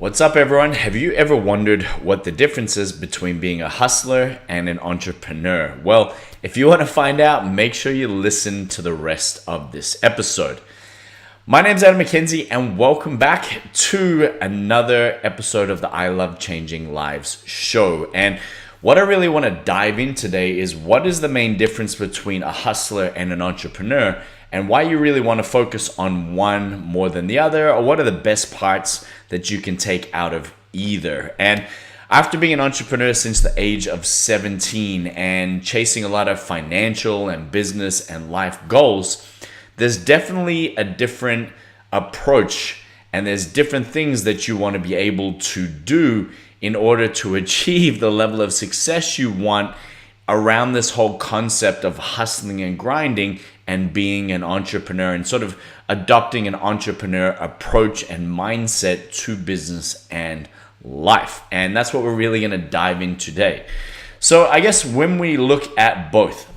What's up, everyone? Have you ever wondered what the difference is between being a hustler and an entrepreneur? Well, if you want to find out, make sure you listen to the rest of this episode. My name's Adam McKenzie, and welcome back to another episode of the I Love Changing Lives show. And what I really want to dive in today is what is the main difference between a hustler and an entrepreneur, and why you really want to focus on one more than the other, or what are the best parts that you can take out of either. And after being an entrepreneur since the age of 17 and chasing a lot of financial and business and life goals, there's definitely a different approach, and there's different things that you want to be able to do in order to achieve the level of success you want around this whole concept of hustling and grinding and being an entrepreneur, and sort of adopting an entrepreneur approach and mindset to business and life. And that's what we're really going to dive in today. So I guess when we look at both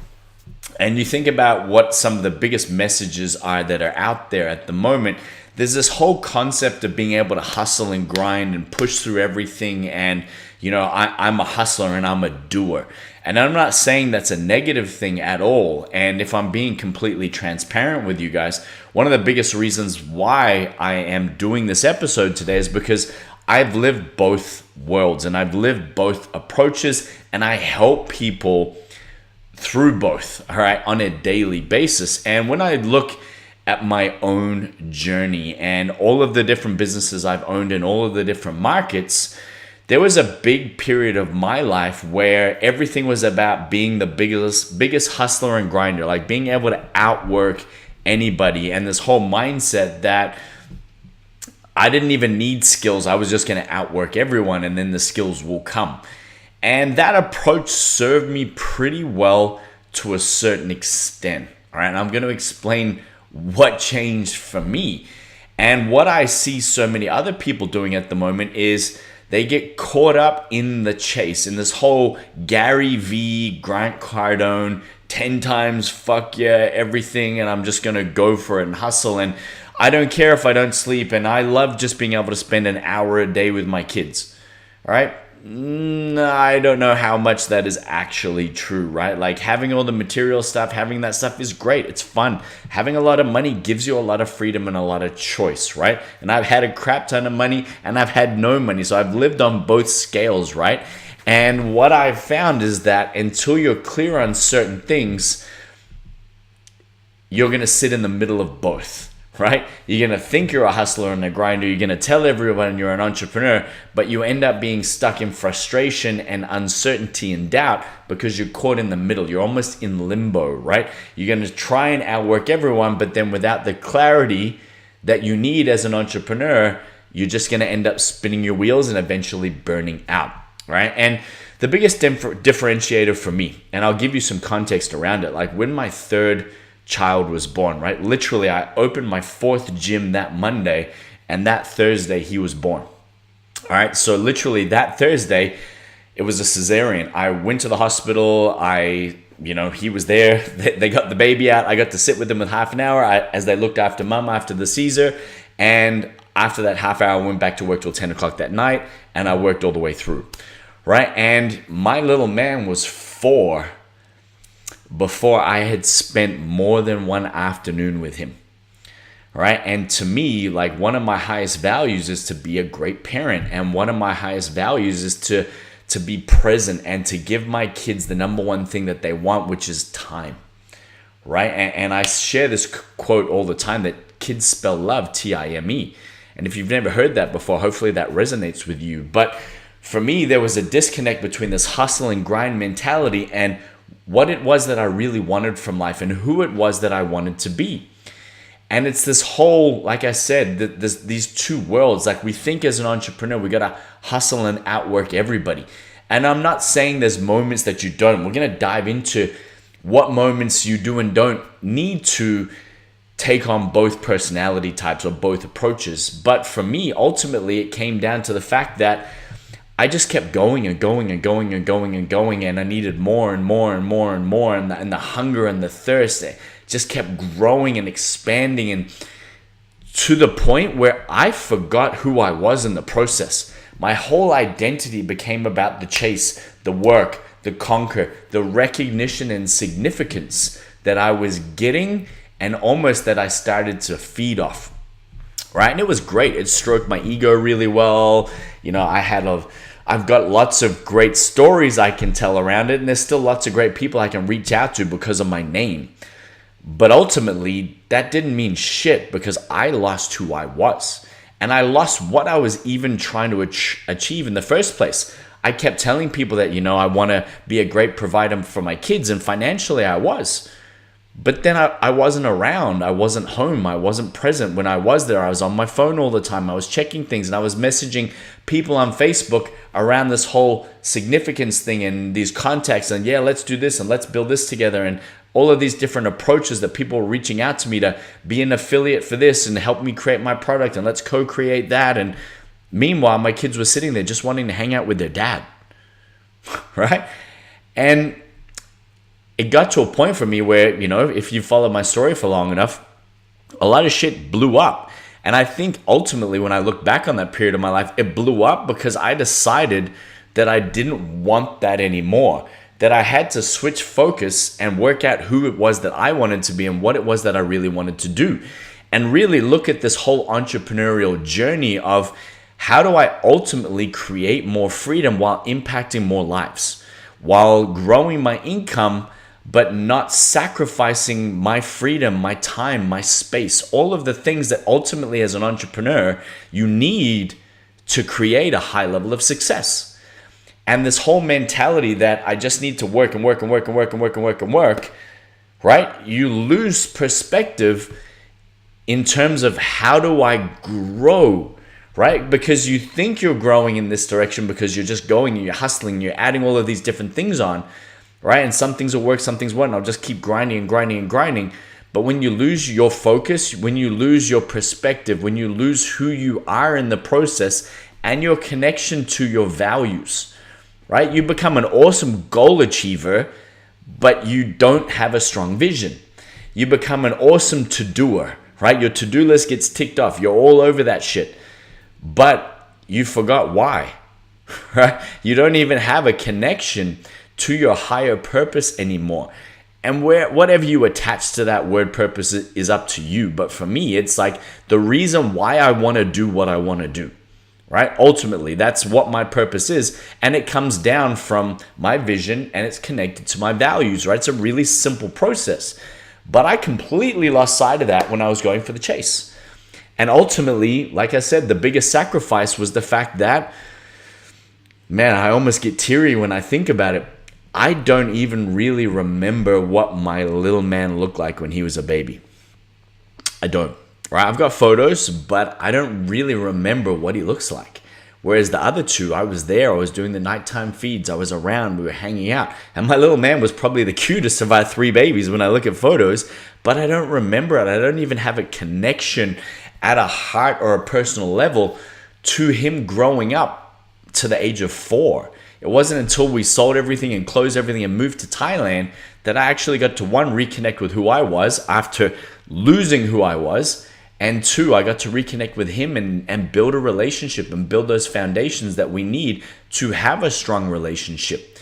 and you think about what some of the biggest messages are that are out there at the moment, there's this whole concept of being able to hustle and grind and push through everything. And, I'm a hustler and I'm a doer. And I'm not saying that's a negative thing at all. And if I'm being completely transparent with you guys, one of the biggest reasons why I am doing this episode today is because I've lived both worlds and I've lived both approaches, and I help people through both, all right, on a daily basis. And when I look at my own journey and all of the different businesses I've owned in all of the different markets, there was a big period of my life where everything was about being the biggest hustler and grinder, like being able to outwork anybody, and this whole mindset that I didn't even need skills. I was just going to outwork everyone, and then the skills will come. And that approach served me pretty well to a certain extent. All right, and I'm going to explain what changed for me. And what I see so many other people doing at the moment is they get caught up in the chase, in this whole Gary V, Grant Cardone, 10 times fuck yeah, everything, and I'm just going to go for it and hustle. And I don't care if I don't sleep, and I love just being able to spend an hour a day with my kids. All right? I don't know how much that is actually true, right? Like, having all the material stuff, having that stuff is great. It's fun. Having a lot of money gives you a lot of freedom and a lot of choice, right? And I've had a crap ton of money and I've had no money. So I've lived on both scales, right? And what I've found is that until you're clear on certain things, you're going to sit in the middle of both. Right? You're going to think you're a hustler and a grinder. You're going to tell everyone you're an entrepreneur, but you end up being stuck in frustration and uncertainty and doubt because you're caught in the middle. You're almost in limbo, right? You're going to try and outwork everyone, but then without the clarity that you need as an entrepreneur, you're just going to end up spinning your wheels and eventually burning out, right? And the biggest differentiator for me, and I'll give you some context around it, like when my third child was born, right? Literally, I opened my fourth gym that Monday, and that Thursday he was born. All right, so literally that Thursday, it was a cesarean. I went to the hospital. He was there. They got the baby out. I got to sit with them for half an hour as they looked after mum after the Caesar. And after that half hour, I went back to work till 10 o'clock that night, and I worked all the way through, right? And my little man was 4 before I had spent more than one afternoon with him, right? And to me, like, one of my highest values is to be a great parent, and one of my highest values is to be present and to give my kids the number one thing that they want, which is time, right? And I share this quote all the time that kids spell love Time. And if you've never heard that before, hopefully that resonates with you. But for me, there was a disconnect between this hustle and grind mentality and what it was that I really wanted from life and who it was that I wanted to be. And it's this whole, like I said, these two worlds. Like, we think as an entrepreneur, we got to hustle and outwork everybody. And I'm not saying there's moments that you don't. We're going to dive into what moments you do and don't need to take on both personality types or both approaches. But for me, ultimately, it came down to the fact that I just kept going and going and going and going and going, and I needed more and more and more and more, and the hunger and the thirst just kept growing and expanding. And to the point where I forgot who I was in the process. My whole identity became about the chase, the work, the conquer, the recognition and significance that I was getting, and almost that I started to feed off. Right? And it was great. It stroked my ego really well. I've got lots of great stories I can tell around it, and there's still lots of great people I can reach out to because of my name. But ultimately, that didn't mean shit because I lost who I was. And I lost what I was even trying to achieve in the first place. I kept telling people that, I want to be a great provider for my kids, and financially I was. But then I wasn't around. I wasn't home. I wasn't present. When I was there, I was on my phone all the time. I was checking things, and I was messaging people on Facebook around this whole significance thing and these contacts, and yeah, let's do this and let's build this together, and all of these different approaches that people were reaching out to me to be an affiliate for this and help me create my product, and let's co-create that. And meanwhile, my kids were sitting there just wanting to hang out with their dad, right? And it got to a point for me where, if you follow my story for long enough, a lot of shit blew up. And I think ultimately when I look back on that period of my life, it blew up because I decided that I didn't want that anymore. That I had to switch focus and work out who it was that I wanted to be and what it was that I really wanted to do. And really look at this whole entrepreneurial journey of how do I ultimately create more freedom while impacting more lives, while growing my income, but not sacrificing my freedom, my time, my space, all of the things that ultimately as an entrepreneur, you need to create a high level of success. And this whole mentality that I just need to work and work and work and work and work and work and work, right? You lose perspective in terms of how do I grow, right? Because you think you're growing in this direction because you're just going and you're hustling, you're adding all of these different things on, right? And some things will work, some things won't. I'll just keep grinding and grinding and grinding. But when you lose your focus, when you lose your perspective, when you lose who you are in the process and your connection to your values, right? You become an awesome goal achiever, but you don't have a strong vision. You become an awesome to-doer, right? Your to-do list gets ticked off. You're all over that shit, but you forgot why, right? You don't even have a connection to your higher purpose anymore. And whatever you attach to that word purpose is up to you. But for me, it's like the reason why I want to do what I want to do, right? Ultimately, that's what my purpose is. And it comes down from my vision and it's connected to my values, right? It's a really simple process. But I completely lost sight of that when I was going for the chase. And ultimately, like I said, the biggest sacrifice was the fact that, man, I almost get teary when I think about it. I don't even really remember what my little man looked like when he was a baby. I don't. Right? I've got photos, but I don't really remember what he looks like. Whereas the other two, I was there, I was doing the nighttime feeds, I was around, we were hanging out. And my little man was probably the cutest of our three babies when I look at photos, but I don't remember it. I don't even have a connection at a heart or a personal level to him growing up to the age of 4. It wasn't until we sold everything and closed everything and moved to Thailand that I actually got to, 1, reconnect with who I was after losing who I was, and 2, I got to reconnect with him and build a relationship and build those foundations that we need to have a strong relationship.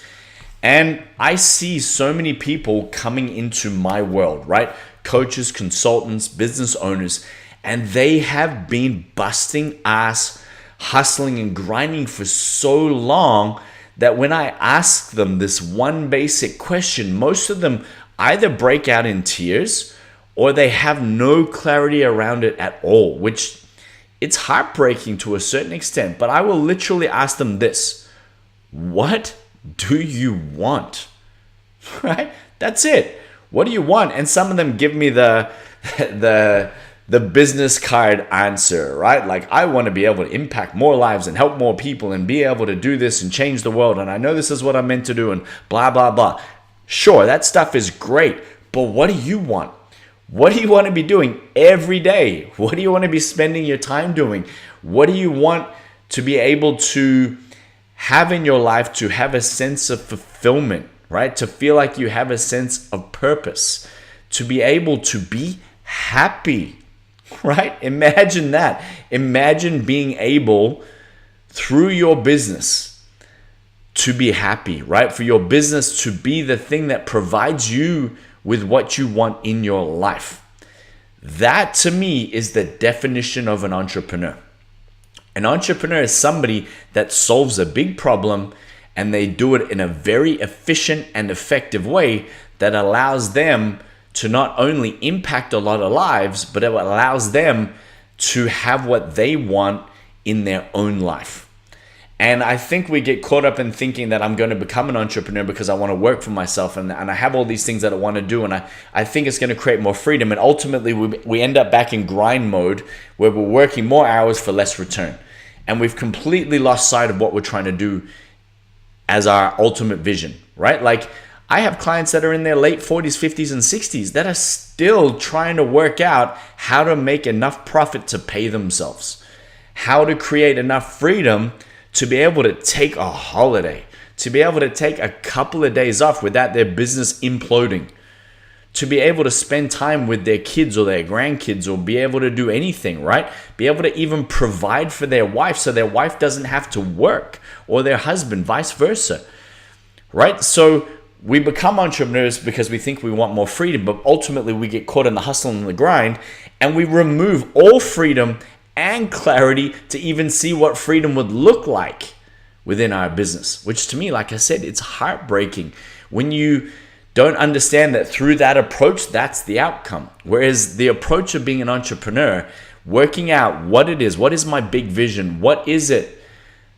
And I see so many people coming into my world, right? Coaches, consultants, business owners, and they have been busting ass, hustling and grinding for so long that when I ask them this one basic question, most of them either break out in tears or they have no clarity around it at all, which it's heartbreaking to a certain extent. But I will literally ask them this: what do you want? Right? That's it. What do you want? And some of them give me the business card answer, right? Like, I want to be able to impact more lives and help more people and be able to do this and change the world. And I know this is what I'm meant to do and blah, blah, blah. Sure, that stuff is great. But what do you want? What do you want to be doing every day? What do you want to be spending your time doing? What do you want to be able to have in your life to have a sense of fulfillment, right? To feel like you have a sense of purpose, to be able to be happy, right? Imagine that. Imagine being able, through your business, to be happy, right? For your business to be the thing that provides you with what you want in your life. That to me is the definition of an entrepreneur. An entrepreneur is somebody that solves a big problem and they do it in a very efficient and effective way that allows them to not only impact a lot of lives, but it allows them to have what they want in their own life. And I think we get caught up in thinking that I'm going to become an entrepreneur because I want to work for myself and I have all these things that I want to do, and I think it's going to create more freedom, and ultimately we end up back in grind mode where we're working more hours for less return. And we've completely lost sight of what we're trying to do as our ultimate vision, right? Like, I have clients that are in their late 40s, 50s, and 60s that are still trying to work out how to make enough profit to pay themselves, how to create enough freedom to be able to take a holiday, to be able to take a couple of days off without their business imploding, to be able to spend time with their kids or their grandkids, or be able to do anything, right? Be able to even provide for their wife so their wife doesn't have to work, or their husband, vice versa, right? So we become entrepreneurs because we think we want more freedom, but ultimately we get caught in the hustle and the grind, and we remove all freedom and clarity to even see what freedom would look like within our business, which to me, like I said, it's heartbreaking when you don't understand that through that approach, that's the outcome. Whereas the approach of being an entrepreneur, working out what it is, what is my big vision, what is it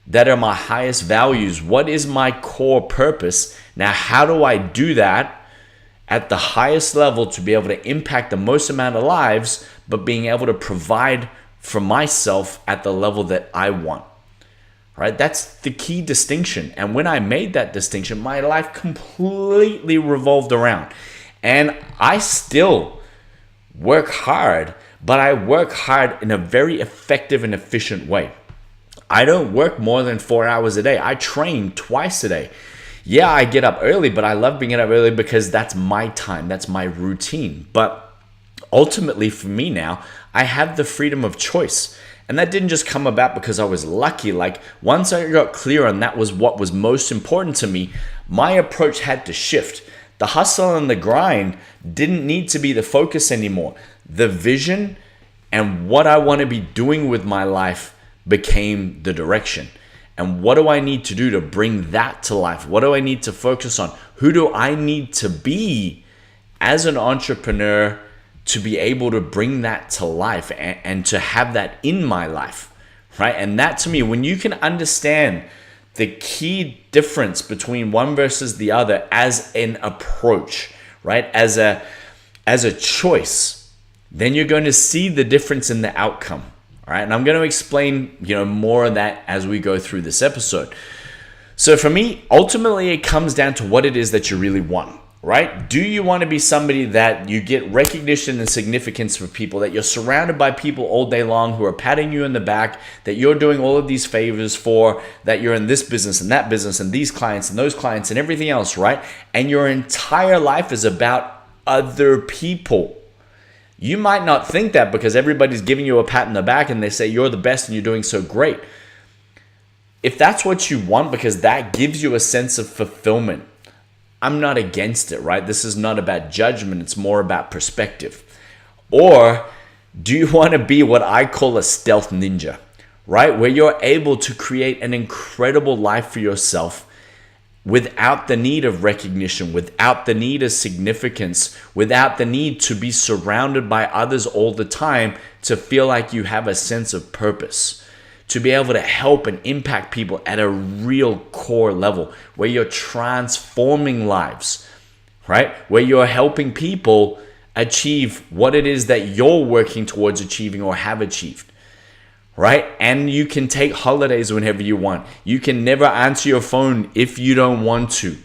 that are my highest values, what is my core purpose, now how do I do that at the highest level to be able to impact the most amount of lives, but being able to provide for myself at the level that I want, right? That's the key distinction. And when I made that distinction, my life completely revolved around. And I still work hard, but I work hard in a very effective and efficient way. I don't work more than 4 hours a day. I train twice a day. Yeah, I get up early, but I love being up early because that's my time. That's my routine. But ultimately for me now, I have the freedom of choice. And that didn't just come about because I was lucky. Like, once I got clear on that was what was most important to me, my approach had to shift. The hustle and the grind didn't need to be the focus anymore. The vision and what I want to be doing with my life became the direction. And what do I need to do to bring that to life? What do I need to focus on? Who do I need to be as an entrepreneur to be able to bring that to life and to have that in my life, right? And that to me, when you can understand the key difference between one versus the other as an approach, right? As a choice, then you're going to see the difference in the outcome, all right? And I'm going to explain, more of that as we go through this episode. So for me, ultimately, it comes down to what it is that you really want. Right? Do you want to be somebody that you get recognition and significance for people, that you're surrounded by people all day long who are patting you in the back, that you're doing all of these favors for, that you're in this business and that business and these clients and those clients and everything else, right? And your entire life is about other people. You might not think that because everybody's giving you a pat in the back and they say you're the best and you're doing so great. If that's what you want because that gives you a sense of fulfillment, I'm not against it, right? This is not about judgment. It's more about perspective. Or do you want to be what I call a stealth ninja, right? Where you're able to create an incredible life for yourself without the need of recognition, without the need of significance, without the need to be surrounded by others all the time to feel like you have a sense of purpose. To be able to help and impact people at a real core level where you're transforming lives, right? Where you're helping people achieve what it is that you're working towards achieving or have achieved, right? And you can take holidays whenever you want. You can never answer your phone if you don't want to,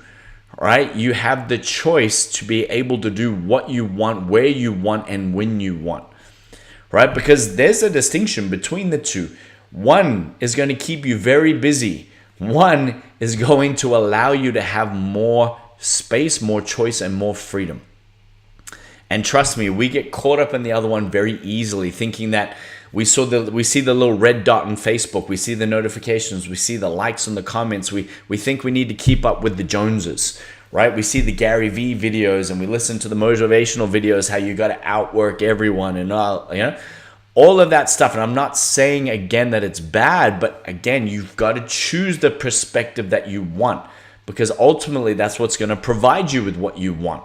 right? You have the choice to be able to do what you want, where you want, and when you want, right? Because there's a distinction between the two. One is going to keep you very busy. One is going to allow you to have more space, more choice, and more freedom. And trust me, we get caught up in the other one very easily, thinking that we see the little red dot on Facebook, we see the notifications, we see the likes and the comments, we think we need to keep up with the Joneses, right? We see the Gary Vee videos and we listen to the motivational videos, how you got to outwork everyone and all of that stuff. And I'm not saying again that it's bad, but again, you've got to choose the perspective that you want, because ultimately that's what's going to provide you with what you want,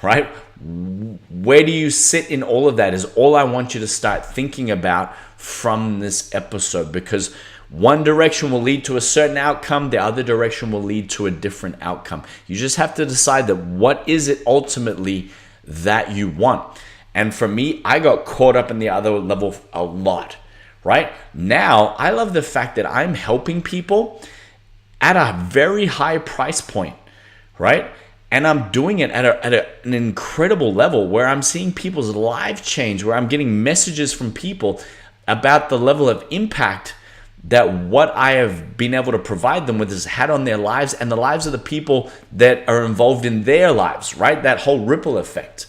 right? Where do you sit in all of that is all I want you to start thinking about from this episode, because one direction will lead to a certain outcome, the other direction will lead to a different outcome. You just have to decide that what is it ultimately that you want. And for me, I got caught up in the other level a lot, right? Now, I love the fact that I'm helping people at a very high price point, right? And I'm doing it at an incredible level where I'm seeing people's lives change, where I'm getting messages from people about the level of impact that what I have been able to provide them with has had on their lives and the lives of the people that are involved in their lives, right? That whole ripple effect.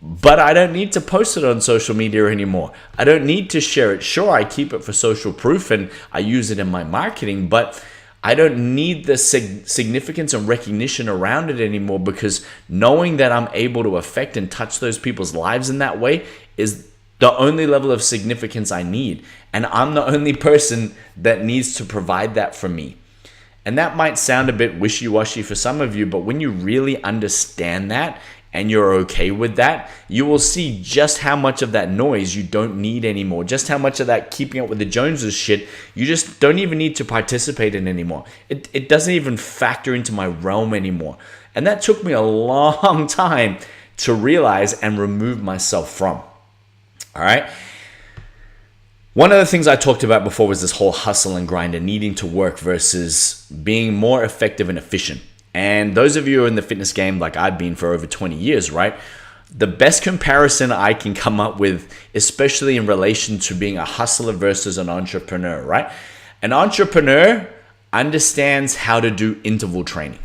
But I don't need to post it on social media anymore. I don't need to share it. Sure, I keep it for social proof and I use it in my marketing, but I don't need the significance and recognition around it anymore, because knowing that I'm able to affect and touch those people's lives in that way is the only level of significance I need. And I'm the only person that needs to provide that for me. And that might sound a bit wishy-washy for some of you, but when you really understand that and you're okay with that, you will see just how much of that noise you don't need anymore. Just how much of that keeping up with the Joneses shit you just don't even need to participate in anymore. It doesn't even factor into my realm anymore. And that took me a long time to realize and remove myself from. All right? One of the things I talked about before was this whole hustle and grind and needing to work versus being more effective and efficient. And those of you who are in the fitness game, like I've been for over 20 years, right? The best comparison I can come up with, especially in relation to being a hustler versus an entrepreneur, right? An entrepreneur understands how to do interval training.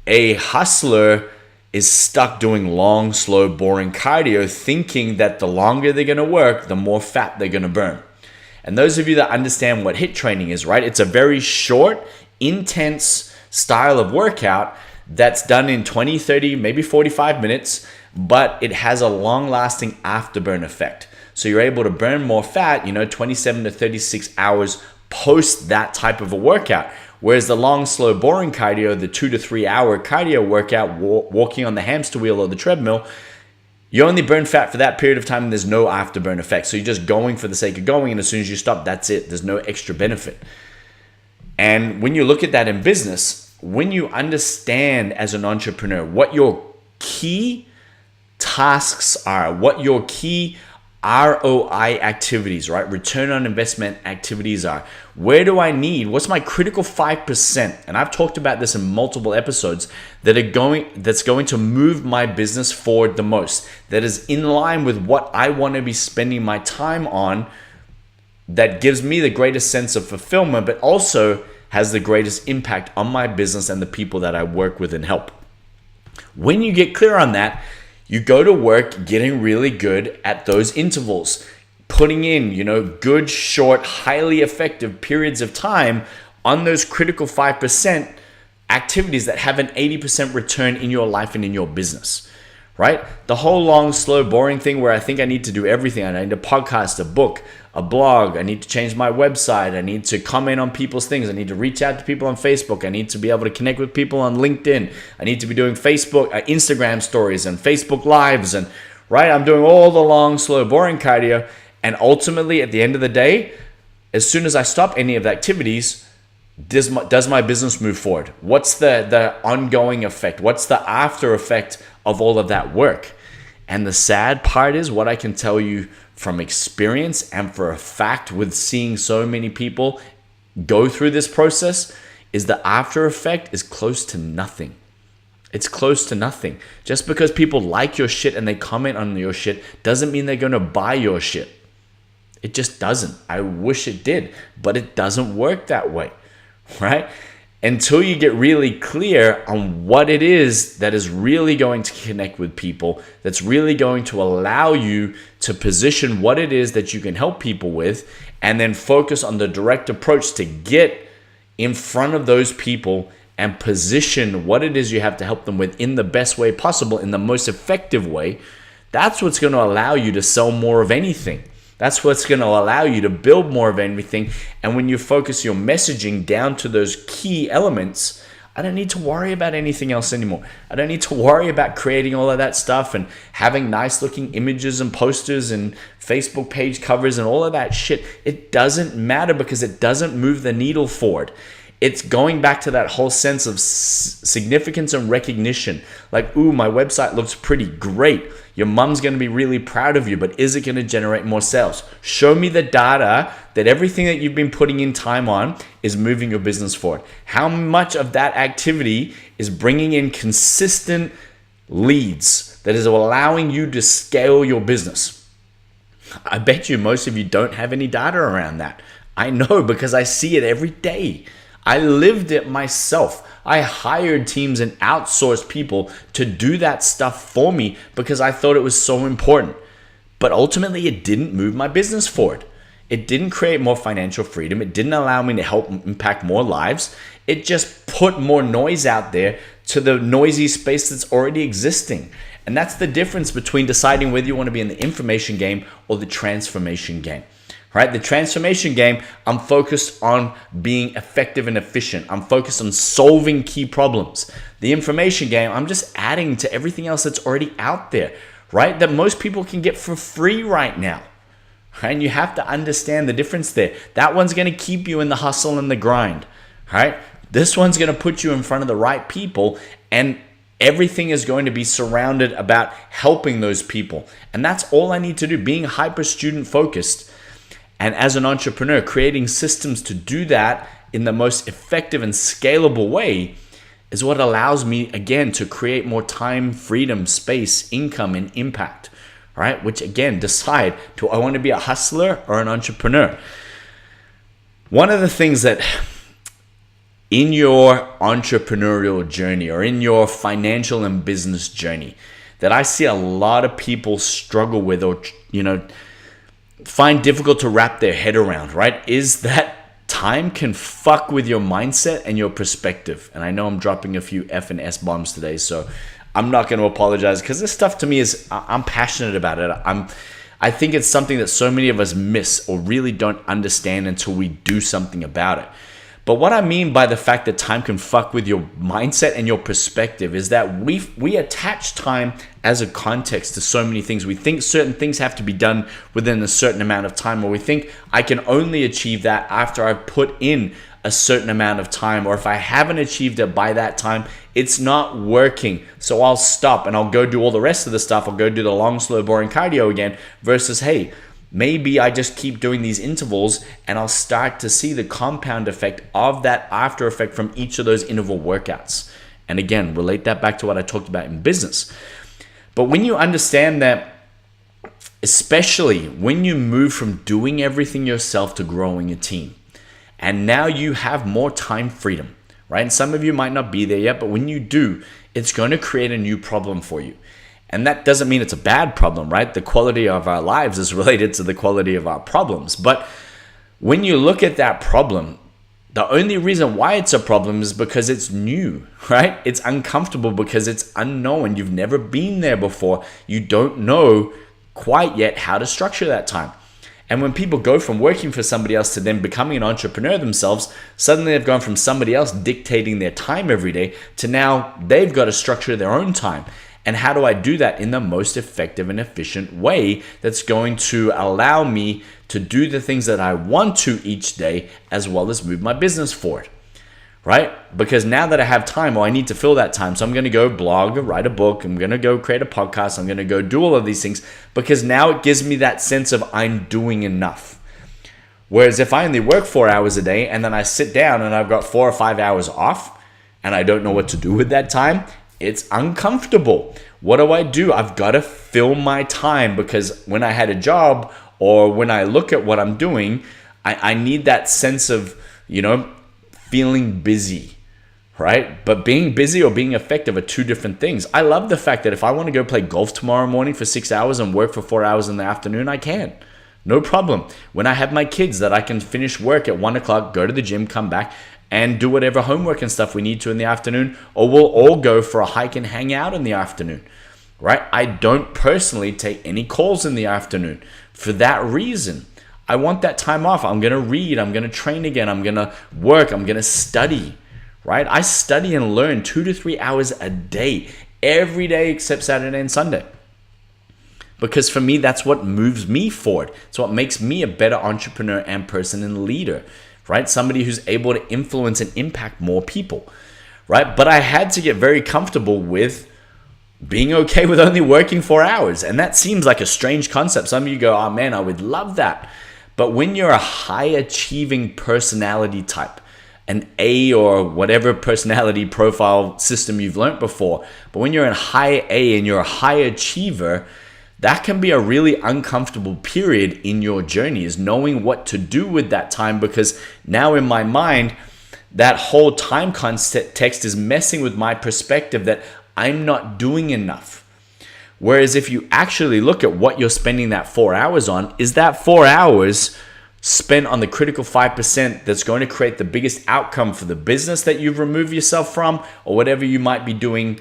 A hustler is stuck doing long, slow, boring cardio, thinking that the longer they're going to work, the more fat they're going to burn. And those of you that understand what HIIT training is, right? It's a very short, intense style of workout that's done in 20, 30, maybe 45 minutes, but it has a long-lasting afterburn effect. So you're able to burn more fat, 27 to 36 hours post that type of a workout. Whereas the long, slow, boring cardio, the 2 to 3 hour cardio workout, walking on the hamster wheel or the treadmill, you only burn fat for that period of time and there's no afterburn effect. So you're just going for the sake of going, and as soon as you stop, that's it. There's no extra benefit. And when you look at that in business, when you understand as an entrepreneur what your key tasks are, what your key ROI activities, right? Return on investment activities are. Where do I need? What's my critical 5%? And I've talked about this in multiple episodes that's going to move my business forward the most. That is in line with what I want to be spending my time on, that gives me the greatest sense of fulfillment, but also has the greatest impact on my business and the people that I work with and help. When you get clear on that, you go to work getting really good at those intervals, putting in, good, short, highly effective periods of time on those critical 5% activities that have an 80% return in your life and in your business, right? The whole long, slow, boring thing where I think I need to do everything. I need a podcast, a book, a blog. I need to change my website. I need to comment on people's things. I need to reach out to people on Facebook. I need to be able to connect with people on LinkedIn. I need to be doing Instagram stories and Facebook lives, and right, I'm doing all the long, slow, boring cardio. And ultimately, at the end of the day, as soon as I stop any of the activities, does my business move forward? What's the ongoing effect? What's the after effect of all of that work? And the sad part is, what I can tell you from experience and for a fact with seeing so many people go through this process, is the after effect is close to nothing. It's close to nothing. Just because people like your shit and they comment on your shit doesn't mean they're going to buy your shit. It just doesn't. I wish it did, but it doesn't work that way, right? until you get really clear on what it is that is really going to connect with people, that's really going to allow you to position what it is that you can help people with, and then focus on the direct approach to get in front of those people and position what it is you have to help them with in the best way possible, in the most effective way. That's what's going to allow you to sell more of anything. That's what's going to allow you to build more of everything. And when you focus your messaging down to those key elements, I don't need to worry about anything else anymore. I don't need to worry about creating all of that stuff and having nice looking images and posters and Facebook page covers and all of that shit. It doesn't matter because it doesn't move the needle forward. It's going back to that whole sense of significance and recognition. Like, ooh, my website looks pretty great. Your mom's going to be really proud of you, but is it going to generate more sales? Show me the data that everything that you've been putting in time on is moving your business forward. How much of that activity is bringing in consistent leads that is allowing you to scale your business? I bet you most of you don't have any data around that. I know because I see it every day. I lived it myself. I hired teams and outsourced people to do that stuff for me because I thought it was so important. But ultimately, it didn't move my business forward. It didn't create more financial freedom. It didn't allow me to help impact more lives. It just put more noise out there to the noisy space that's already existing. And that's the difference between deciding whether you want to be in the information game or the transformation game. Right? The transformation game, I'm focused on being effective and efficient. I'm focused on solving key problems. The information game, I'm just adding to everything else that's already out there, right? That most people can get for free right now. Right? And you have to understand the difference there. That one's going to keep you in the hustle and the grind, right? This one's going to put you in front of the right people, and everything is going to be surrounded about helping those people. And that's all I need to do, being hyper student focused. And as an entrepreneur, creating systems to do that in the most effective and scalable way is what allows me, again, to create more time, freedom, space, income, and impact, right? Which, again, decide, do I want to be a hustler or an entrepreneur? One of the things that in your entrepreneurial journey or in your financial and business journey that I see a lot of people struggle with, or, find difficult to wrap their head around, right, is that time can fuck with your mindset and your perspective. And I know I'm dropping a few F and S bombs today, so I'm not going to apologize, because this stuff to me is, I'm passionate about it. I think it's something that so many of us miss or really don't understand until we do something about it. But what I mean by the fact that time can fuck with your mindset and your perspective is that we attach time as a context to so many things. We think certain things have to be done within a certain amount of time, or we think I can only achieve that after I've put in a certain amount of time, or if I haven't achieved it by that time, it's not working. So I'll stop and I'll go do all the rest of the stuff. I'll go do the long, slow, boring cardio again, versus, hey, maybe I just keep doing these intervals and I'll start to see the compound effect of that after effect from each of those interval workouts. And again, relate that back to what I talked about in business. But when you understand that, especially when you move from doing everything yourself to growing a team, and now you have more time freedom, right? And some of you might not be there yet, but when you do, it's going to create a new problem for you. And that doesn't mean it's a bad problem, right? The quality of our lives is related to the quality of our problems. But when you look at that problem, the only reason why it's a problem is because it's new, right? It's uncomfortable because it's unknown. You've never been there before. You don't know quite yet how to structure that time. And when people go from working for somebody else to then becoming an entrepreneur themselves, suddenly they've gone from somebody else dictating their time every day to now they've got to structure their own time. And how do I do that in the most effective and efficient way that's going to allow me to do the things that I want to each day, as well as move my business forward, right? Because now that I have time, I need to fill that time. So I'm going to go blog, write a book. I'm going to go create a podcast. I'm going to go do all of these things, because now it gives me that sense of I'm doing enough. Whereas if I only work 4 hours a day and then I sit down and I've got 4 or 5 hours off and I don't know what to do with that time, it's uncomfortable. What do? I've got to fill my time, because when I had a job or when I look at what I'm doing, I need that sense of, feeling busy, right? But being busy or being effective are two different things. I love the fact that if I want to go play golf tomorrow morning for 6 hours and work for 4 hours in the afternoon, I can. No problem. When I have my kids, that I can finish work at 1 o'clock, go to the gym, come back, and do whatever homework and stuff we need to in the afternoon, or we'll all go for a hike and hang out in the afternoon, right? I don't personally take any calls in the afternoon for that reason. I want that time off. I'm going to read. I'm going to train again. I'm going to work. I'm going to study, right? I study and learn 2 to 3 hours a day, every day except Saturday and Sunday. Because for me, that's what moves me forward. It's what makes me a better entrepreneur and person and leader, right? Somebody who's able to influence and impact more people, right? But I had to get very comfortable with being okay with only working 4 hours. And that seems like a strange concept. Some of you go, oh man, I would love that. But when you're a high achieving personality type, an A or whatever personality profile system you've learned before, but when you're in high A and you're a high achiever, that can be a really uncomfortable period in your journey, is knowing what to do with that time, because now in my mind, that whole time context is messing with my perspective that I'm not doing enough. Whereas if you actually look at what you're spending that 4 hours on, is that 4 hours spent on the critical 5% that's going to create the biggest outcome for the business that you've removed yourself from, or whatever you might be doing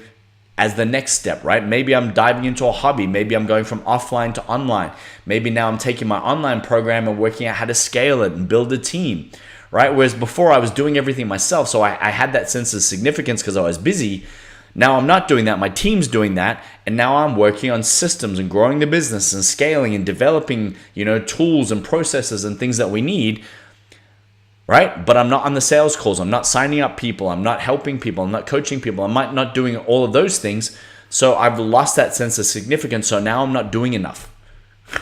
as the next step, right? Maybe I'm diving into a hobby. Maybe I'm going from offline to online. Maybe now I'm taking my online program and working out how to scale it and build a team, right? Whereas before I was doing everything myself. So I had that sense of significance because I was busy. Now I'm not doing that. My team's doing that. And now I'm working on systems and growing the business and scaling and developing, tools and processes and things that we need, right? But I'm not on the sales calls. I'm not signing up people. I'm not helping people. I'm not coaching people. I'm not doing all of those things. So I've lost that sense of significance. So now I'm not doing enough,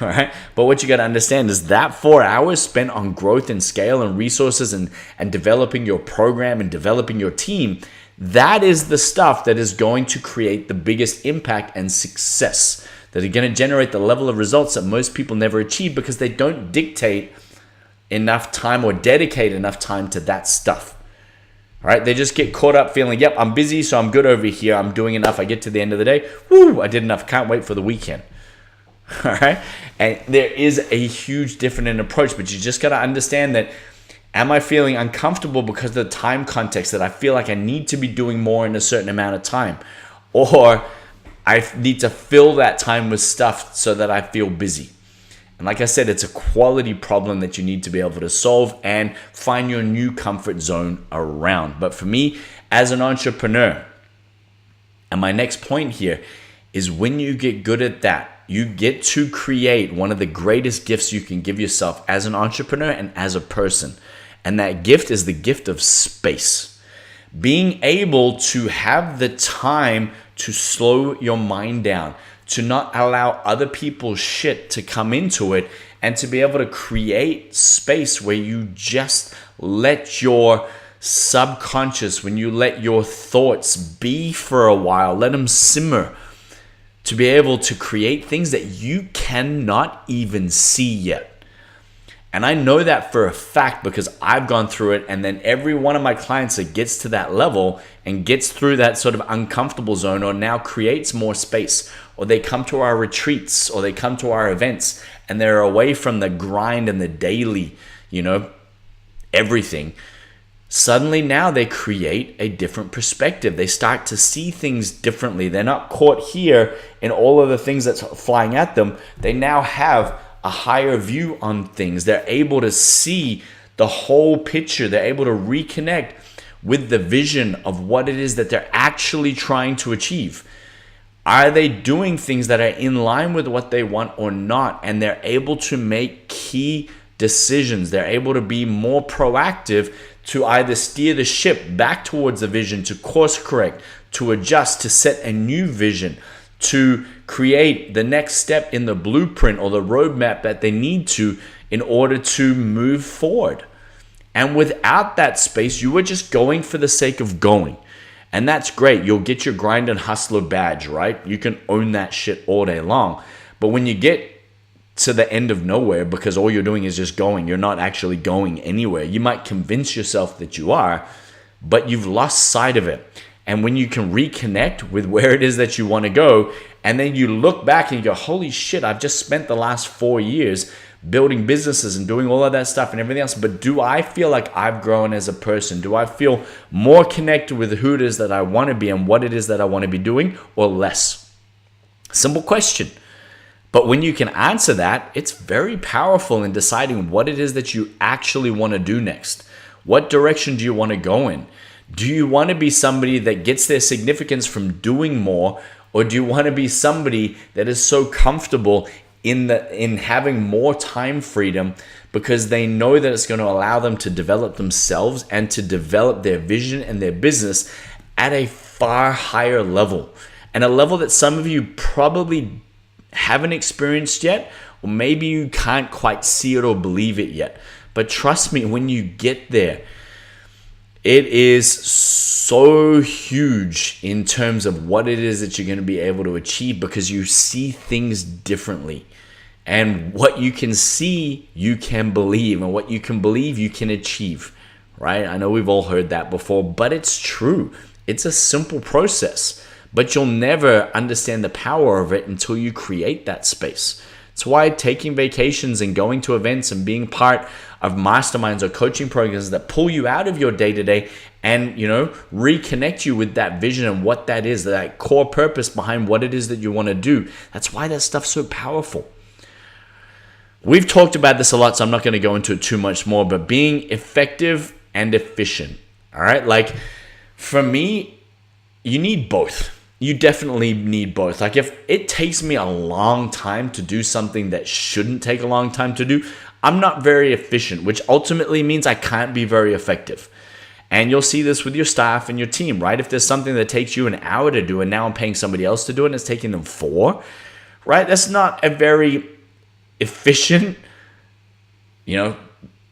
all right? But what you got to understand is that 4 hours spent on growth and scale and resources and developing your program and developing your team, that is the stuff that is going to create the biggest impact and success, that are going to generate the level of results that most people never achieve because they don't dictate enough time or dedicate enough time to that stuff. All right, they just get caught up feeling, yep, I'm busy, so I'm good over here. I'm doing enough. I get to the end of the day, woo, I did enough. Can't wait for the weekend. All right, and there is a huge difference in approach, but you just got to understand that, am I feeling uncomfortable because of the time context that I feel like I need to be doing more in a certain amount of time? Or I need to fill that time with stuff so that I feel busy. And like I said, it's a quality problem that you need to be able to solve and find your new comfort zone around. But for me, as an entrepreneur, and my next point here is when you get good at that, you get to create one of the greatest gifts you can give yourself as an entrepreneur and as a person. And that gift is the gift of space. Being able to have the time to slow your mind down, to not allow other people's shit to come into it, and to be able to create space where you just let your subconscious, when you let your thoughts be for a while, let them simmer, to be able to create things that you cannot even see yet. And I know that for a fact because I've gone through it, and then every one of my clients that gets to that level and gets through that sort of uncomfortable zone, or now creates more space, or they come to our retreats, or they come to our events, and they're away from the grind and the daily, everything. Suddenly now they create a different perspective. They start to see things differently. They're not caught here in all of the things that's flying at them. They now have a higher view on things. They're able to see the whole picture. They're able to reconnect with the vision of what it is that they're actually trying to achieve. Are they doing things that are in line with what they want or not? And they're able to make key decisions. They're able to be more proactive to either steer the ship back towards the vision, to course correct, to adjust, to set a new vision, to create the next step in the blueprint or the roadmap that they need to in order to move forward. And without that space, you are just going for the sake of going. And that's great. You'll get your grind and hustler badge, right? You can own that shit all day long. But when you get to the end of nowhere, because all you're doing is just going, you're not actually going anywhere. You might convince yourself that you are, but you've lost sight of it. And when you can reconnect with where it is that you want to go, and then you look back and you go, holy shit, I've just spent the last 4 years building businesses and doing all of that stuff and everything else. But do I feel like I've grown as a person? Do I feel more connected with who it is that I want to be and what it is that I want to be doing, or less? Simple question. But when you can answer that, it's very powerful in deciding what it is that you actually want to do next. What direction do you want to go in? Do you want to be somebody that gets their significance from doing more, or do you want to be somebody that is so comfortable in having more time freedom because they know that it's going to allow them to develop themselves and to develop their vision and their business at a far higher level, and a level that some of you probably haven't experienced yet, or maybe you can't quite see it or believe it yet. But trust me, when you get there, it is so huge in terms of what it is that you're going to be able to achieve, because you see things differently. And what you can see, you can believe. And what you can believe, you can achieve. Right? I know we've all heard that before, but it's true. It's a simple process. But you'll never understand the power of it until you create that space. It's why taking vacations and going to events and being part of masterminds or coaching programs that pull you out of your day-to-day and, reconnect you with that vision and what that is, that core purpose behind what it is that you want to do. That's why that stuff's so powerful. We've talked about this a lot, so I'm not going to go into it too much more, but being effective and efficient. All right. Like, for me, you need both. You definitely need both. Like, if it takes me a long time to do something that shouldn't take a long time to do, I'm not very efficient, which ultimately means I can't be very effective. And you'll see this with your staff and your team, right? If there's something that takes you an hour to do and now I'm paying somebody else to do it and it's taking them 4, right? That's not a very efficient,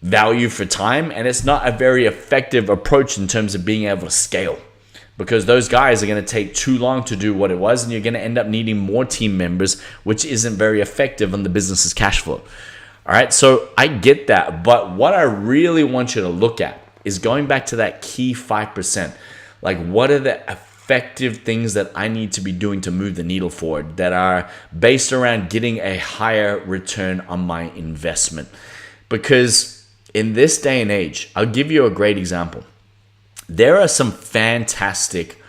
value for time. And it's not a very effective approach in terms of being able to scale, because those guys are going to take too long to do what it was, and you're going to end up needing more team members, which isn't very effective on the business's cash flow. All right, so I get that, but what I really want you to look at is going back to that key 5%. Like, what are the effective things that I need to be doing to move the needle forward that are based around getting a higher return on my investment? Because in this day and age, I'll give you a great example. There are some fantastic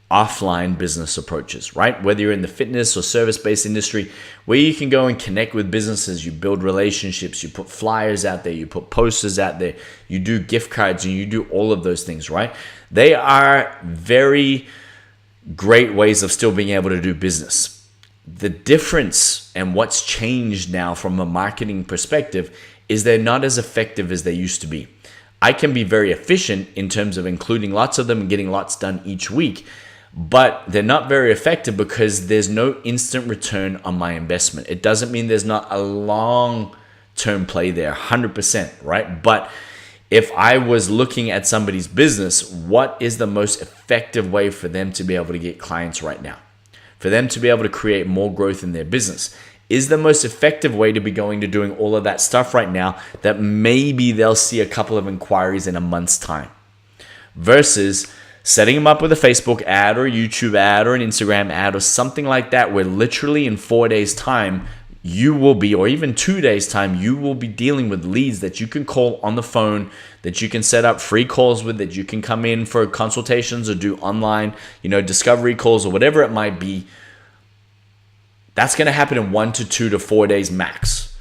offline business approaches, right? Whether you're in the fitness or service-based industry, where you can go and connect with businesses, you build relationships, you put flyers out there, you put posters out there, you do gift cards, and you do all of those things, right? They are very great ways of still being able to do business. The difference and what's changed now from a marketing perspective is they're not as effective as they used to be. I can be very efficient in terms of including lots of them and getting lots done each week, but they're not very effective because there's no instant return on my investment. It doesn't mean there's not a long-term play there, 100%, right? But if I was looking at somebody's business, what is the most effective way for them to be able to get clients right now? For them to be able to create more growth in their business? Is the most effective way to be going to doing all of that stuff right now that maybe they'll see a couple of inquiries in a month's time, versus setting them up with a Facebook ad or a YouTube ad or an Instagram ad or something like that, where literally in 4 days' time you will be, or even 2 days' time, you will be dealing with leads that you can call on the phone, that you can set up free calls with, that you can come in for consultations or do online, discovery calls or whatever it might be. That's going to happen in 1 to 2 to 4 days max,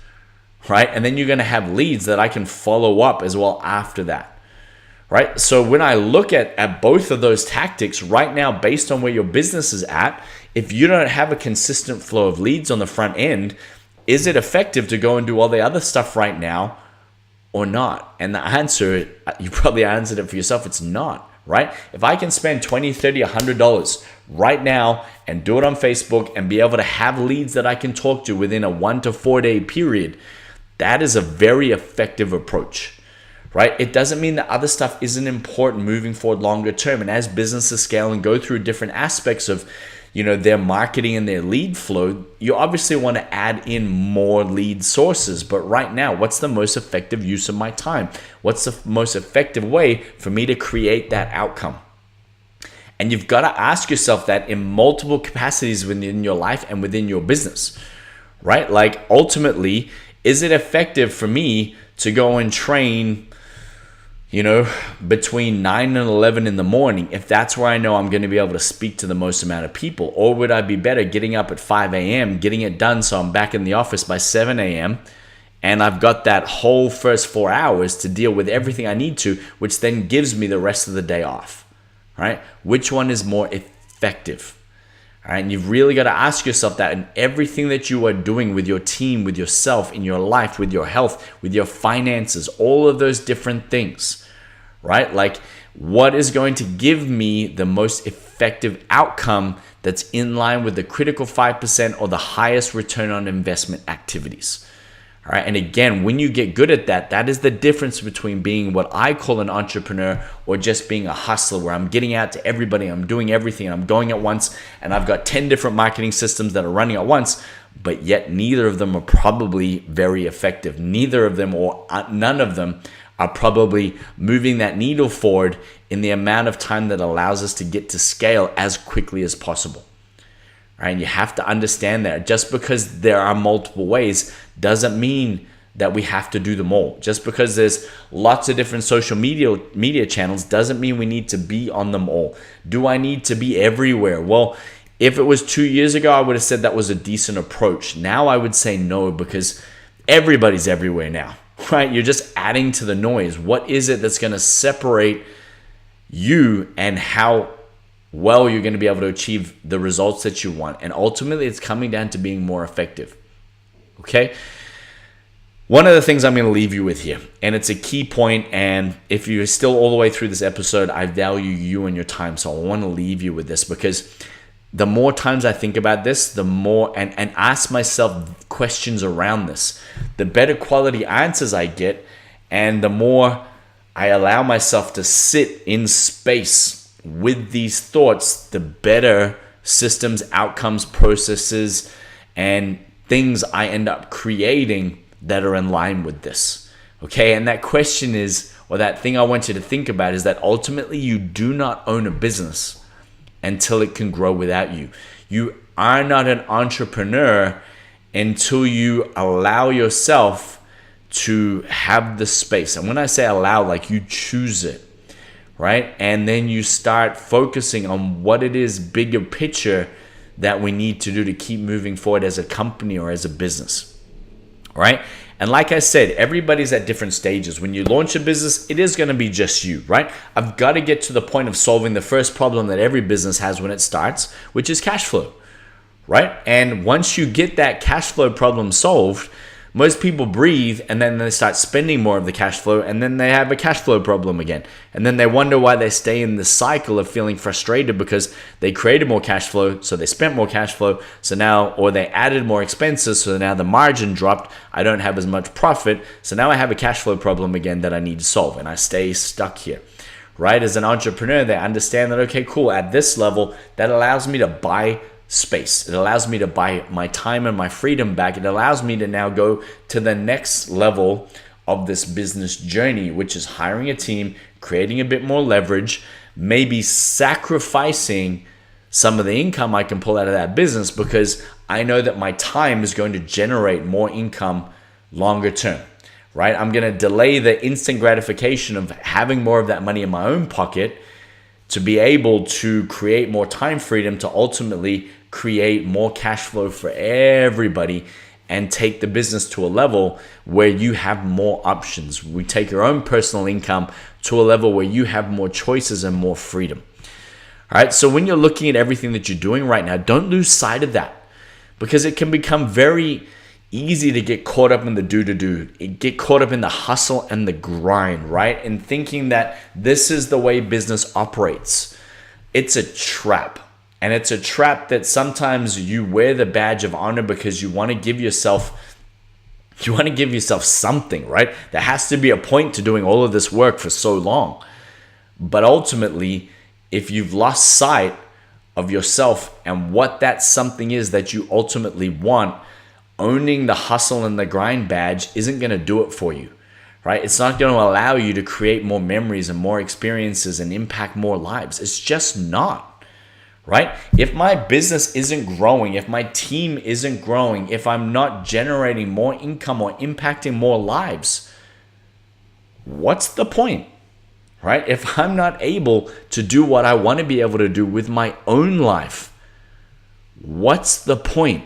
right? And then you're going to have leads that I can follow up as well after that, right? So when I look at both of those tactics right now, based on where your business is at, if you don't have a consistent flow of leads on the front end, is it effective to go and do all the other stuff right now or not? And the answer, you probably answered it for yourself, it's not. Right? If I can spend $20, $30, $100 right now and do it on Facebook and be able to have leads that I can talk to within a 1 to 4 day period, that is a very effective approach, right? It doesn't mean that other stuff isn't important moving forward longer term. And as businesses scale and go through different aspects of, their marketing and their lead flow, you obviously want to add in more lead sources. But right now, what's the most effective use of my time? What's the most effective way for me to create that outcome? And you've got to ask yourself that in multiple capacities within your life and within your business, right? Like ultimately, is it effective for me to go and train, between 9 and 11 in the morning, if that's where I know I'm going to be able to speak to the most amount of people? Or would I be better getting up at 5 a.m., getting it done so I'm back in the office by 7 a.m., and I've got that whole first 4 hours to deal with everything I need to, which then gives me the rest of the day off, right? Which one is more effective? All right, and you've really got to ask yourself that in everything that you are doing with your team, with yourself, in your life, with your health, with your finances, all of those different things, right? Like, what is going to give me the most effective outcome that's in line with the critical 5% or the highest return on investment activities? All right. And again, when you get good at that, that is the difference between being what I call an entrepreneur or just being a hustler, where I'm getting out to everybody, I'm doing everything, I'm going at once, and I've got 10 different marketing systems that are running at once, but yet neither of them are probably very effective. Neither of them, or none of them, are probably moving that needle forward in the amount of time that allows us to get to scale as quickly as possible. Right? And you have to understand that just because there are multiple ways doesn't mean that we have to do them all. Just because there's lots of different social media channels doesn't mean we need to be on them all. Do I need to be everywhere? Well, if it was 2 years ago, I would have said that was a decent approach. Now I would say no, because everybody's everywhere now, right? You're just adding to the noise. What is it that's going to separate you and how well you're going to be able to achieve the results that you want? And ultimately, it's coming down to being more effective. Okay? One of the things I'm going to leave you with here, and it's a key point, and if you're still all the way through this episode, I value you and your time, so I want to leave you with this, because the more times I think about this, the more, and ask myself questions around this, the better quality answers I get, and the more I allow myself to sit in space with these thoughts, the better systems, outcomes, processes, and things I end up creating that are in line with this. Okay, and that question is, or that thing I want you to think about is that ultimately you do not own a business until it can grow without you. You are not an entrepreneur until you allow yourself to have the space. And when I say allow, like you choose it, right? And then you start focusing on what it is, bigger picture, that we need to do to keep moving forward as a company or as a business, right? And like I said, everybody's at different stages. When you launch a business, it is going to be just you, right? I've got to get to the point of solving the first problem that every business has when it starts, which is cash flow, right? And once you get that cash flow problem solved, most people breathe, and then they start spending more of the cash flow, and then they have a cash flow problem again. And then they wonder why they stay in the cycle of feeling frustrated because they created more cash flow, so they spent more cash flow, so now, or they added more expenses, so now the margin dropped, I don't have as much profit, so now I have a cash flow problem again that I need to solve, and I stay stuck here. Right? As an entrepreneur, they understand that, okay, cool, at this level, that allows me to buy space. It allows me to buy my time and my freedom back. It allows me to now go to the next level of this business journey, which is hiring a team, creating a bit more leverage, maybe sacrificing some of the income I can pull out of that business because I know that my time is going to generate more income longer term, right? I'm going to delay the instant gratification of having more of that money in my own pocket to be able to create more time freedom to ultimately create more cash flow for everybody and take the business to a level where you have more options. We take your own personal income to a level where you have more choices and more freedom. All right, so when you're looking at everything that you're doing right now, don't lose sight of that, because it can become very easy to get caught up in the do-to-do, get caught up in the hustle and the grind, right? And thinking that this is the way business operates. It's a trap. And it's a trap that sometimes you wear the badge of honor because you want to give yourself something, right? There has to be a point to doing all of this work for so long. But ultimately, if you've lost sight of yourself and what that something is that you ultimately want, owning the hustle and the grind badge isn't going to do it for you, right? It's not going to allow you to create more memories and more experiences and impact more lives. It's just not, right? If my business isn't growing, if my team isn't growing, if I'm not generating more income or impacting more lives, what's the point, right? If I'm not able to do what I want to be able to do with my own life, what's the point?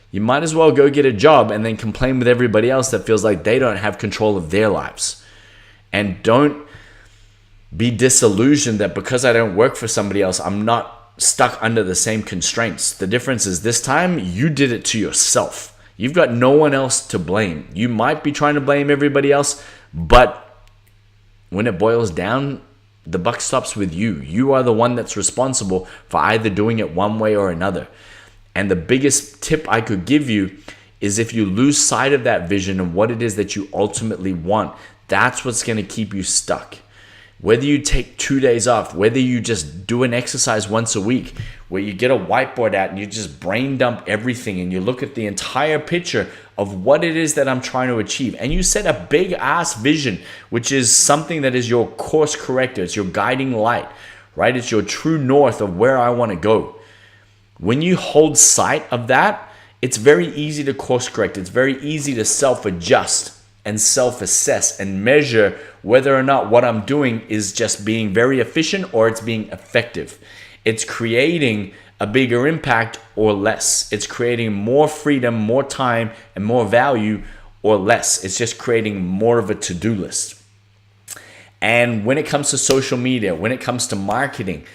You might as well go get a job and then complain with everybody else that feels like they don't have control of their lives. And don't be disillusioned that because I don't work for somebody else, I'm not stuck under the same constraints. The difference is this time you did it to yourself. You've got no one else to blame. You might be trying to blame everybody else, but when it boils down, the buck stops with you. You are the one that's responsible for either doing it one way or another. And the biggest tip I could give you is if you lose sight of that vision and what it is that you ultimately want, that's what's going to keep you stuck. Whether you take 2 days off, whether you just do an exercise once a week, where you get a whiteboard out and you just brain dump everything and you look at the entire picture of what it is that I'm trying to achieve. And you set a big ass vision, which is something that is your course corrector. It's your guiding light, right? It's your true north of where I want to go. When you hold sight of that, it's very easy to course correct. It's very easy to self-adjust and self-assess and measure whether or not what I'm doing is just being very efficient or it's being effective. It's creating a bigger impact or less. It's creating more freedom, more time, and more value or less. It's just creating more of a to-do list. And when it comes to social media, when it comes to marketing,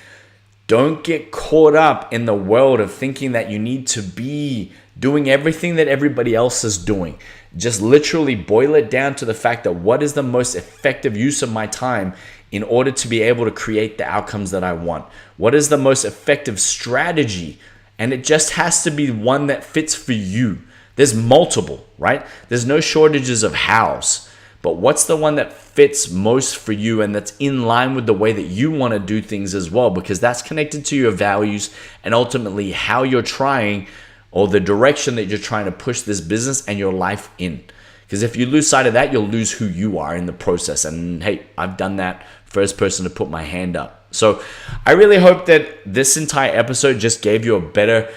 don't get caught up in the world of thinking that you need to be doing everything that everybody else is doing. Just literally boil it down to the fact that what is the most effective use of my time in order to be able to create the outcomes that I want? What is the most effective strategy? And it just has to be one that fits for you. There's multiple, right? There's no shortages of hows. But what's the one that fits most for you and that's in line with the way that you want to do things as well? Because that's connected to your values and ultimately how you're trying, or the direction that you're trying to push this business and your life in. Because if you lose sight of that, you'll lose who you are in the process. And hey, I've done that, first person to put my hand up. So I really hope that this entire episode just gave you a better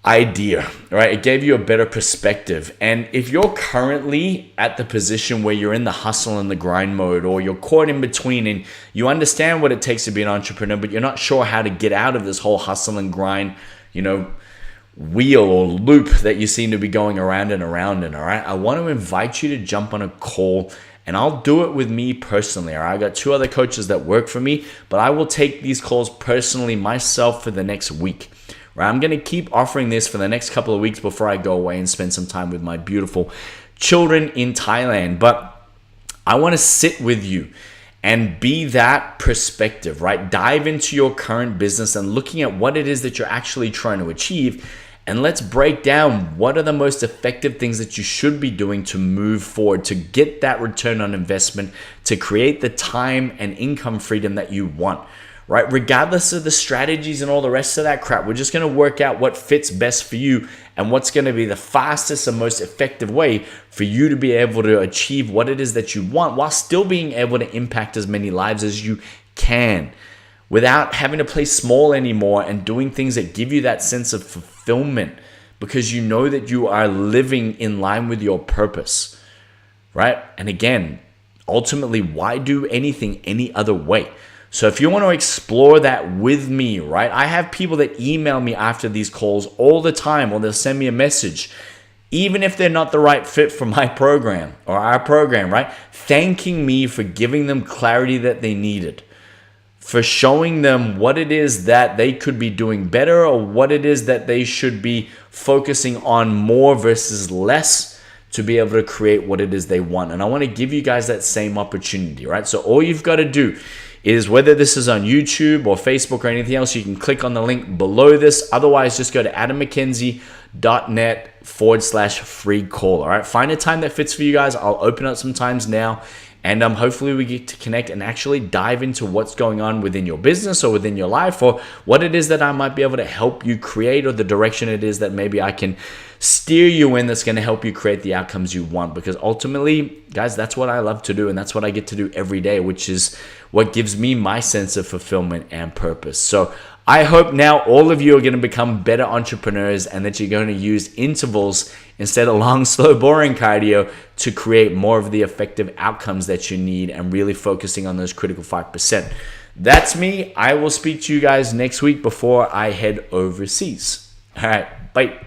idea, right? It gave you a better perspective. And if you're currently at the position where you're in the hustle and the grind mode, or you're caught in between and you understand what it takes to be an entrepreneur, but you're not sure how to get out of this whole hustle and grind, wheel or loop that you seem to be going around and around in, all right? I want to invite you to jump on a call, and I'll do it with me personally, all right? I got 2 other coaches that work for me, but I will take these calls personally myself for the next week. Right, I'm going to keep offering this for the next couple of weeks before I go away and spend some time with my beautiful children in Thailand. But I want to sit with you and be that perspective, right? Dive into your current business and looking at what it is that you're actually trying to achieve. And let's break down what are the most effective things that you should be doing to move forward, to get that return on investment, to create the time and income freedom that you want. Right? Regardless of the strategies and all the rest of that crap, we're just going to work out what fits best for you and what's going to be the fastest and most effective way for you to be able to achieve what it is that you want while still being able to impact as many lives as you can without having to play small anymore and doing things that give you that sense of fulfillment because you know that you are living in line with your purpose, right? And again, ultimately, why do anything any other way? So if you want to explore that with me, right? I have people that email me after these calls all the time, or they'll send me a message, even if they're not the right fit for my program or our program, right? Thanking me for giving them clarity that they needed, for showing them what it is that they could be doing better or what it is that they should be focusing on more versus less to be able to create what it is they want. And I want to give you guys that same opportunity, right? So all you've got to do is, whether this is on YouTube or Facebook or anything else, you can click on the link below this. Otherwise, just go to adammckenzie.net/free call. All right. Find a time that fits for you guys. I'll open up some times now And hopefully we get to connect and actually dive into what's going on within your business or within your life, or what it is that I might be able to help you create, or the direction it is that maybe I can steer you in that's going to help you create the outcomes you want. Because ultimately, guys, that's what I love to do, and that's what I get to do every day, which is what gives me my sense of fulfillment and purpose. So I hope now all of you are going to become better entrepreneurs, and that you're going to use intervals instead of long, slow, boring cardio to create more of the effective outcomes that you need, and really focusing on those critical 5%. That's me. I will speak to you guys next week before I head overseas. All right, bye.